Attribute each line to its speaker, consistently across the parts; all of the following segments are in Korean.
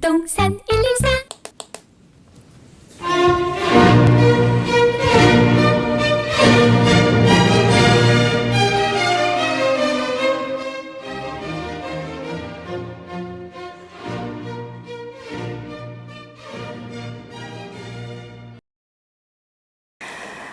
Speaker 1: 부동산 114.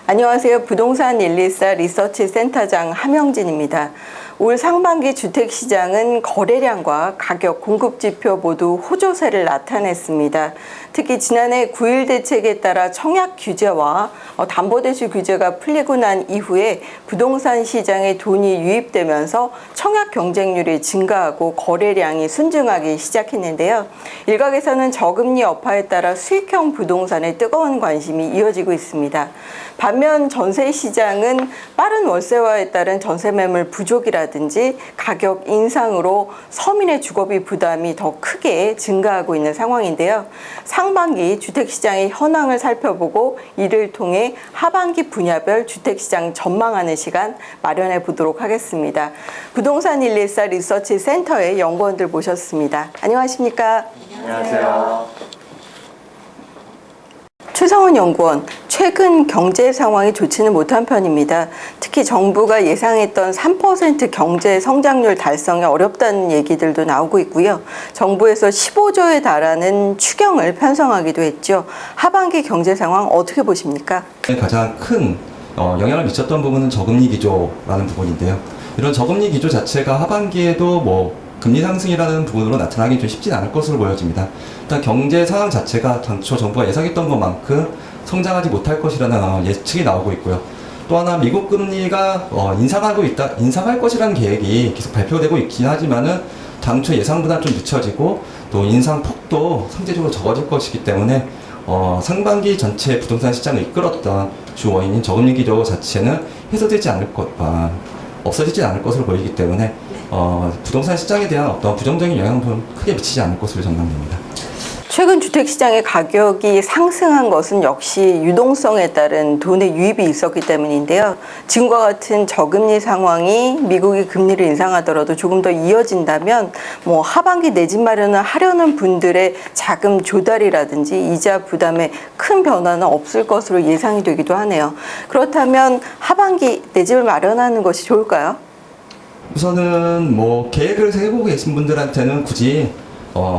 Speaker 2: 안녕하세요. 부동산 114 리서치 센터장 함영진입니다. 올 상반기 주택시장은 거래량과 가격, 공급지표 모두 호조세를 나타냈습니다. 특히 지난해 9.1 대책에 따라 청약 규제와 담보대출 규제가 풀리고 난 이후에 부동산 시장에 돈이 유입되면서 청약 경쟁률이 증가하고 거래량이 순증하기 시작했는데요. 일각에서는 저금리 여파에 따라 수익형 부동산에 뜨거운 관심이 이어지고 있습니다. 반면 전세 시장은 빠른 월세화에 따른 전세 매물 부족이라든지 가격 인상으로 서민의 주거비 부담이 더 크게 증가하고 있는 상황인데요. 상반기 주택시장의 현황을 살펴보고 이를 통해 하반기 분야별 주택시장 전망하는 시간 마련해 보도록 하겠습니다. 부동산 114 리서치 센터의 연구원들 모셨습니다. 안녕하십니까?
Speaker 3: 안녕하세요.
Speaker 2: 최성훈 연구원, 최근 경제 상황이 좋지는 못한 편입니다. 특히 정부가 예상했던 3% 경제 성장률 달성이 어렵다는 얘기들도 나오고 있고요. 정부에서 15조에 달하는 추경을 편성하기도 했죠. 하반기 경제 상황 어떻게 보십니까?
Speaker 3: 가장 큰 영향을 미쳤던 부분은 저금리 기조라는 부분인데요. 이런 저금리 기조 자체가 하반기에도 금리 상승이라는 부분으로 나타나기 좀 쉽진 않을 것으로 보여집니다. 일단 경제 상황 자체가 당초 정부가 예상했던 것만큼 성장하지 못할 것이라는 예측이 나오고 있고요. 또 하나 미국 금리가 인상할 것이라는 계획이 계속 발표되고 있긴 하지만은 당초 예상보다 좀 늦춰지고 또 인상 폭도 상대적으로 적어질 것이기 때문에 상반기 전체 부동산 시장을 이끌었던 주 원인인 저금리 기조 자체는 해소되지 않을 것과 없어지지 않을 것으로 보이기 때문에 부동산 시장에 대한 어떤 부정적인 영향은 크게 미치지 않을 것으로 전망됩니다.
Speaker 2: 최근 주택시장의 가격이 상승한 것은 역시 유동성에 따른 돈의 유입이 있었기 때문인데요. 지금과 같은 저금리 상황이 미국이 금리를 인상하더라도 조금 더 이어진다면 하반기 내 집 마련을 하려는 분들의 자금 조달이라든지 이자 부담에 큰 변화는 없을 것으로 예상이 되기도 하네요. 그렇다면 하반기 내 집을 마련하는 것이 좋을까요?
Speaker 3: 우선은 계획을 세우고 계신 분들한테는 굳이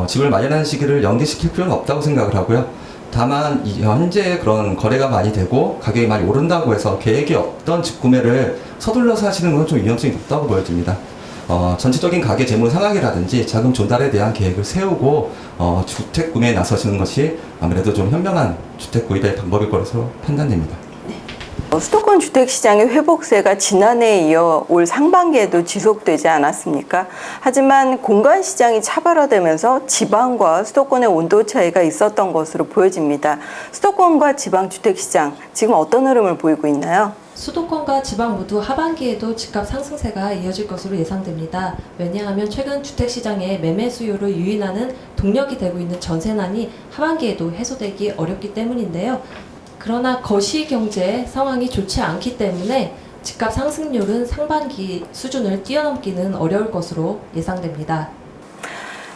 Speaker 3: 집을 마련하는 시기를 연기시킬 필요는 없다고 생각을 하고요. 다만 현재 그런 거래가 많이 되고 가격이 많이 오른다고 해서 계획이 없던 집 구매를 서둘러서 하시는 건 좀 위험성이 높다고 보여집니다. 전체적인 가계 재무 상황이라든지 자금 조달에 대한 계획을 세우고 주택 구매에 나서시는 것이 아무래도 좀 현명한 주택 구입의 방법일 것으로 판단됩니다.
Speaker 2: 수도권 주택시장의 회복세가 지난해에 이어 올 상반기에도 지속되지 않았습니까? 하지만 공간시장이 차별화되면서 지방과 수도권의 온도 차이가 있었던 것으로 보여집니다. 수도권과 지방 주택시장, 지금 어떤 흐름을 보이고 있나요?
Speaker 4: 수도권과 지방 모두 하반기에도 집값 상승세가 이어질 것으로 예상됩니다. 왜냐하면 최근 주택시장의 매매 수요를 유인하는 동력이 되고 있는 전세난이 하반기에도 해소되기 어렵기 때문인데요. 그러나 거시경제 상황이 좋지 않기 때문에 집값 상승률은 상반기 수준을 뛰어넘기는 어려울 것으로 예상됩니다.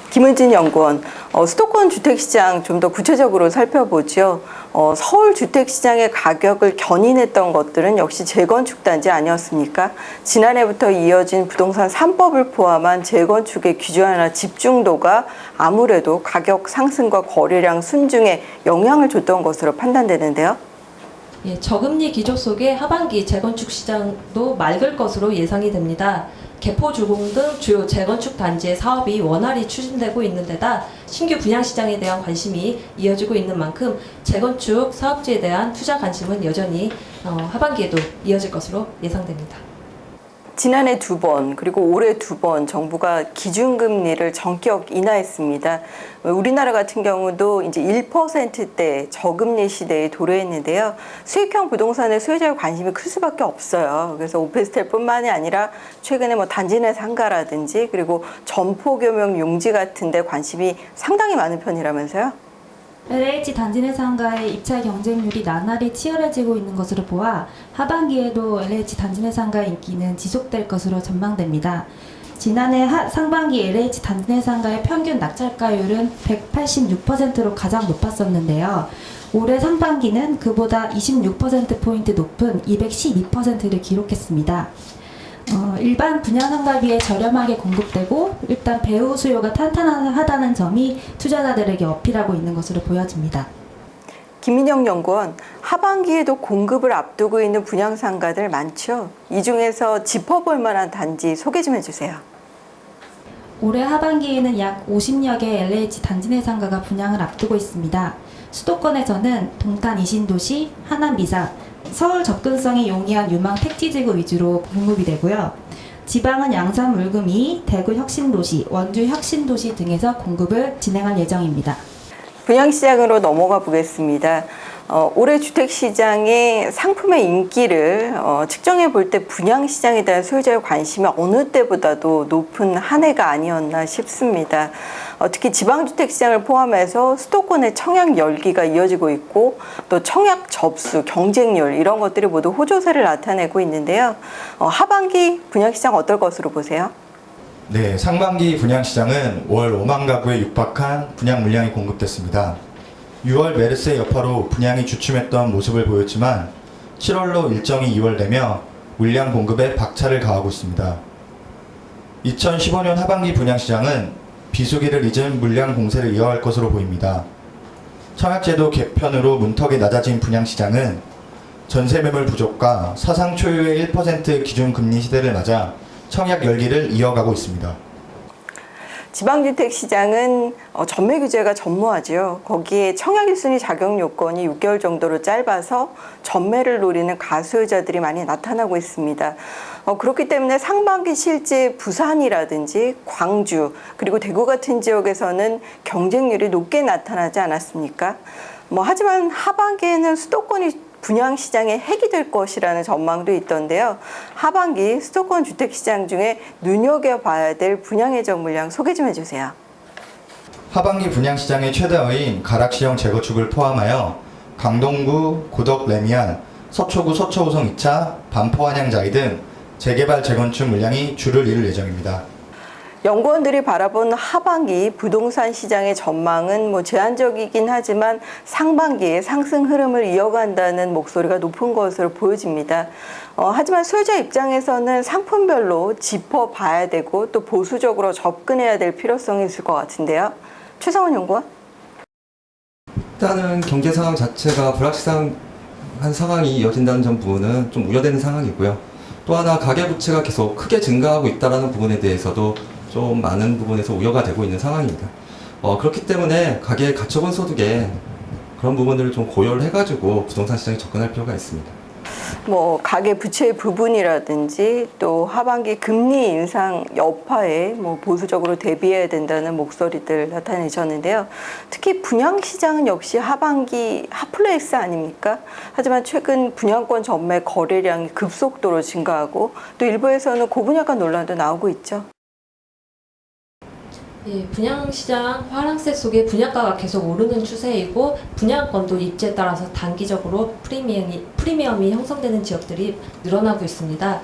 Speaker 2: 김은진 연구원, 수도권 주택시장 좀 더 구체적으로 살펴보죠. 서울 주택시장의 가격을 견인했던 것들은 역시 재건축 단지 아니었습니까? 지난해부터 이어진 부동산 3법을 포함한 재건축의 규제나 집중도가 아무래도 가격 상승과 거래량 순증에 영향을 줬던 것으로 판단되는데요.
Speaker 4: 예, 저금리 기조 속에 하반기 재건축 시장도 맑을 것으로 예상이 됩니다. 개포주공 등 주요 재건축 단지의 사업이 원활히 추진되고 있는 데다 신규 분양 시장에 대한 관심이 이어지고 있는 만큼 재건축 사업지에 대한 투자 관심은 여전히 하반기에도 이어질 것으로 예상됩니다.
Speaker 2: 지난해 2번 그리고 올해 2번 정부가 기준금리를 전격 인하했습니다. 우리나라 같은 경우도 이제 1%대 저금리 시대에 도래했는데요. 수익형 부동산에 소유자의 관심이 클 수밖에 없어요. 그래서 오피스텔뿐만이 아니라 최근에 단지 내 상가라든지 그리고 점포 겸용 용지 같은 데 관심이 상당히 많은 편이라면서요?
Speaker 5: LH 단지 내 상가의 입찰 경쟁률이 나날이 치열해지고 있는 것으로 보아 하반기에도 LH 단지 내 상가의 인기는 지속될 것으로 전망됩니다. 지난해 상반기 LH 단지 내 상가의 평균 낙찰가율은 186%로 가장 높았었는데요. 올해 상반기는 그보다 26%포인트 높은 212%를 기록했습니다. 일반 분양상가에 비해 저렴하게 공급되고 일단 배후 수요가 탄탄하다는 점이 투자자들에게 어필하고 있는 것으로 보여집니다.
Speaker 2: 김민영 연구원, 하반기에도 공급을 앞두고 있는 분양상가들 많죠? 이 중에서 짚어볼 만한 단지 소개 좀 해주세요.
Speaker 5: 올해 하반기에는 약 50여 개의 LH 단지 내 상가가 분양을 앞두고 있습니다. 수도권에서는 동탄 이신도시, 하남 미사, 서울 접근성이 용이한 유망 택지지구 위주로 공급이 되고요. 지방은 양산 물금이, 대구 혁신도시, 원주 혁신도시 등에서 공급을 진행할 예정입니다.
Speaker 2: 분양시장으로 넘어가 보겠습니다. 올해 주택시장의 상품의 인기를 측정해 볼 때 분양시장에 대한 소유자의 관심이 어느 때보다도 높은 한 해가 아니었나 싶습니다. 특히 지방주택시장을 포함해서 수도권의 청약 열기가 이어지고 있고 또 청약 접수, 경쟁률 이런 것들이 모두 호조세를 나타내고 있는데요. 하반기 분양시장 어떨 것으로 보세요?
Speaker 1: 네, 상반기 분양시장은 월 5만 가구에 육박한 분양 물량이 공급됐습니다. 6월 메르스의 여파로 분양이 주춤했던 모습을 보였지만 7월로 일정이 2월되며 물량 공급에 박차를 가하고 있습니다. 2015년 하반기 분양시장은 비수기를 잊은 물량 공세를 이어갈 것으로 보입니다. 청약제도 개편으로 문턱이 낮아진 분양시장은 전세 매물 부족과 사상 초유의 1% 기준금리 시대를 맞아 청약 열기를 이어가고 있습니다.
Speaker 2: 지방주택 시장은 전매 규제가 전무하죠. 거기에 청약 1순위 자격 요건이 6개월 정도로 짧아서 전매를 노리는 가수요자들이 많이 나타나고 있습니다. 그렇기 때문에 상반기 실제 부산이라든지 광주 그리고 대구 같은 지역에서는 경쟁률이 높게 나타나지 않았습니까? 하지만 하반기에는 수도권이 분양시장의 핵이 될 것이라는 전망도 있던데요. 하반기 수도권 주택시장 중에 눈여겨봐야 될 분양 예정 물량 소개 좀 해주세요.
Speaker 1: 하반기 분양시장의 최대어인 가락시형 재건축을 포함하여 강동구, 고덕 레미안, 서초구 서초우성 2차, 반포 한양자이 등 재개발 재건축 물량이 줄을 이룰 예정입니다.
Speaker 2: 연구원들이 바라본 하반기 부동산 시장의 전망은 제한적이긴 하지만 상반기에 상승 흐름을 이어간다는 목소리가 높은 것으로 보여집니다. 하지만 소유자 입장에서는 상품별로 짚어봐야 되고 또 보수적으로 접근해야 될 필요성이 있을 것 같은데요. 최성원 연구원?
Speaker 3: 일단은 경제 상황 자체가 불확실한 상황이 이어진다는 점 부분은 좀 우려되는 상황이고요. 또 하나 가계부채가 계속 크게 증가하고 있다는 부분에 대해서도 좀 많은 부분에서 우려가 되고 있는 상황입니다. 그렇기 때문에 가계 가처분 소득에 그런 부분들을 좀 고려를 해가지고 부동산 시장에 접근할 필요가 있습니다.
Speaker 2: 가계 부채 부분이라든지 또 하반기 금리 인상 여파에 보수적으로 대비해야 된다는 목소리들 나타내셨는데요. 특히 분양 시장은 역시 하반기 핫플레이스 아닙니까? 하지만 최근 분양권 전매 거래량이 급속도로 증가하고 또 일부에서는 고분양가 논란도 나오고 있죠.
Speaker 4: 예, 분양시장 화랑세 속에 분양가가 계속 오르는 추세이고 분양권도 입지에 따라서 단기적으로 프리미엄이 형성되는 지역들이 늘어나고 있습니다.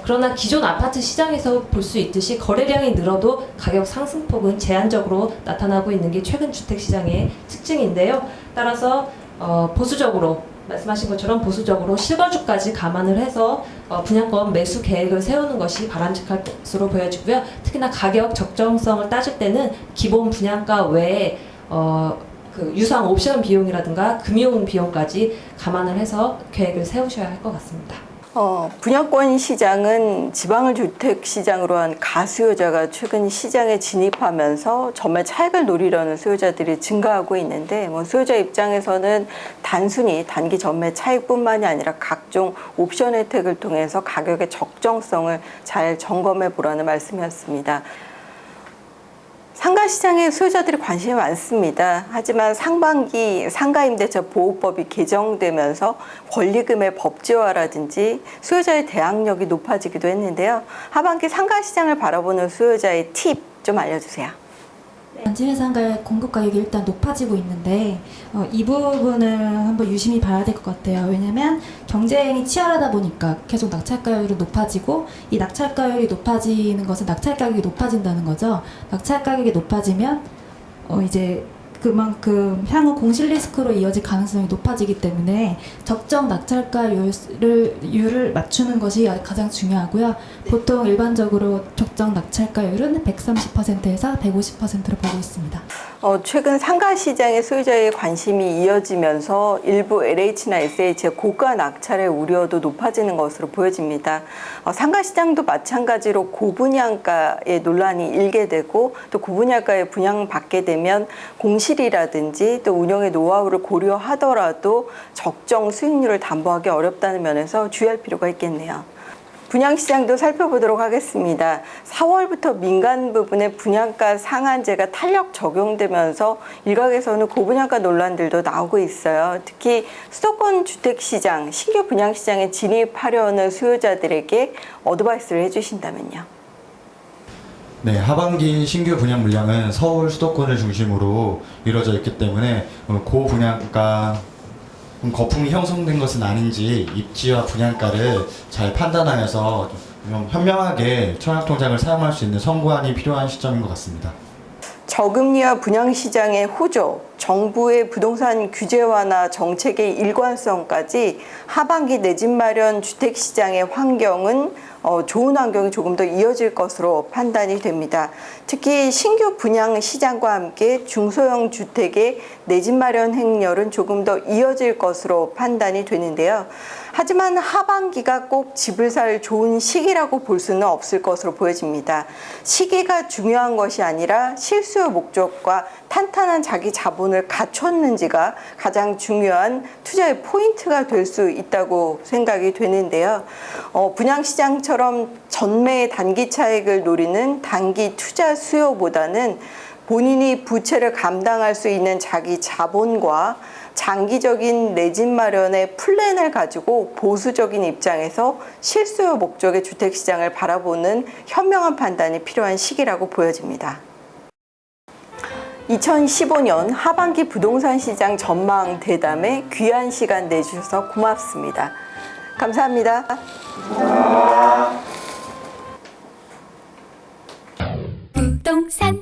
Speaker 4: 그러나 기존 아파트 시장에서 볼 수 있듯이 거래량이 늘어도 가격 상승폭은 제한적으로 나타나고 있는 게 최근 주택시장의 특징인데요. 따라서 보수적으로 말씀하신 것처럼 보수적으로 실거주까지 감안을 해서 분양권 매수 계획을 세우는 것이 바람직할 것으로 보여지고요. 특히나 가격 적정성을 따질 때는 기본 분양가 외에 유상 옵션 비용이라든가 금융 비용까지 감안을 해서 계획을 세우셔야 할 것 같습니다.
Speaker 2: 분양권 시장은 지방을 주택 시장으로 한 가수요자가 최근 시장에 진입하면서 전매 차익을 노리려는 수요자들이 증가하고 있는데 수요자 입장에서는 단순히 단기 전매 차익뿐만이 아니라 각종 옵션 혜택을 통해서 가격의 적정성을 잘 점검해 보라는 말씀이었습니다. 상가시장에 수요자들이 관심이 많습니다. 하지만 상반기 상가임대차 보호법이 개정되면서 권리금의 법제화라든지 수요자의 대항력이 높아지기도 했는데요. 하반기 상가시장을 바라보는 수요자의 팁 좀 알려주세요.
Speaker 5: 단지매상가의 공급 가격이 일단 높아지고 있는데 이 부분을 한번 유심히 봐야 될 것 같아요. 왜냐하면 경쟁이 치열하다 보니까 계속 낙찰가율이 높아지고 이 낙찰가율이 높아지는 것은 낙찰 가격이 높아진다는 거죠. 낙찰 가격이 높아지면 이제 그만큼 향후 공실 리스크로 이어질 가능성이 높아지기 때문에 적정 낙찰가율을 맞추는 것이 가장 중요하고요. 보통 일반적으로 적정 낙찰가율은 130%에서 150%로 보고 있습니다.
Speaker 2: 최근 상가 시장의 소유자의 관심이 이어지면서 일부 LH나 SH의 고가 낙찰의 우려도 높아지는 것으로 보여집니다. 상가 시장도 마찬가지로 고분양가의 논란이 일게 되고 또 고분양가에 분양받게 되면 공실이라든지 또 운영의 노하우를 고려하더라도 적정 수익률을 담보하기 어렵다는 면에서 주의할 필요가 있겠네요. 분양시장도 살펴보도록 하겠습니다. 4월부터 민간 부분에 분양가 상한제가 탄력 적용되면서 일각에서는 고분양가 논란들도 나오고 있어요. 특히 수도권 주택시장, 신규 분양시장에 진입하려는 수요자들에게 어드바이스를 해주신다면요.
Speaker 1: 네, 하반기 신규 분양 물량은 서울 수도권을 중심으로 이루어져 있기 때문에 고분양가 거품이 형성된 것은 아닌지 입지와 분양가를 잘 판단하여서 좀 현명하게 청약통장을 사용할 수 있는 선구안이 필요한 시점인 것 같습니다.
Speaker 2: 저금리와 분양시장의 호조, 정부의 부동산 규제 완화 정책의 일관성까지 하반기 내 집 마련 주택시장의 환경은 좋은 환경이 조금 더 이어질 것으로 판단이 됩니다. 특히 신규 분양 시장과 함께 중소형 주택의 내 집 마련 행렬은 조금 더 이어질 것으로 판단이 되는데요. 하지만 하반기가 꼭 집을 살 좋은 시기라고 볼 수는 없을 것으로 보여집니다. 시기가 중요한 것이 아니라 실수요 목적과 탄탄한 자기 자본을 갖췄는지가 가장 중요한 투자의 포인트가 될 수 있다고 생각이 되는데요. 분양시장처럼 전매의 단기 차익을 노리는 단기 투자 수요보다는 본인이 부채를 감당할 수 있는 자기 자본과 장기적인 내 집 마련의 플랜을 가지고 보수적인 입장에서 실수요 목적의 주택시장을 바라보는 현명한 판단이 필요한 시기라고 보여집니다. 2015년 하반기 부동산 시장 전망 대담에 귀한 시간 내주셔서 고맙습니다. 감사합니다.
Speaker 6: 부동산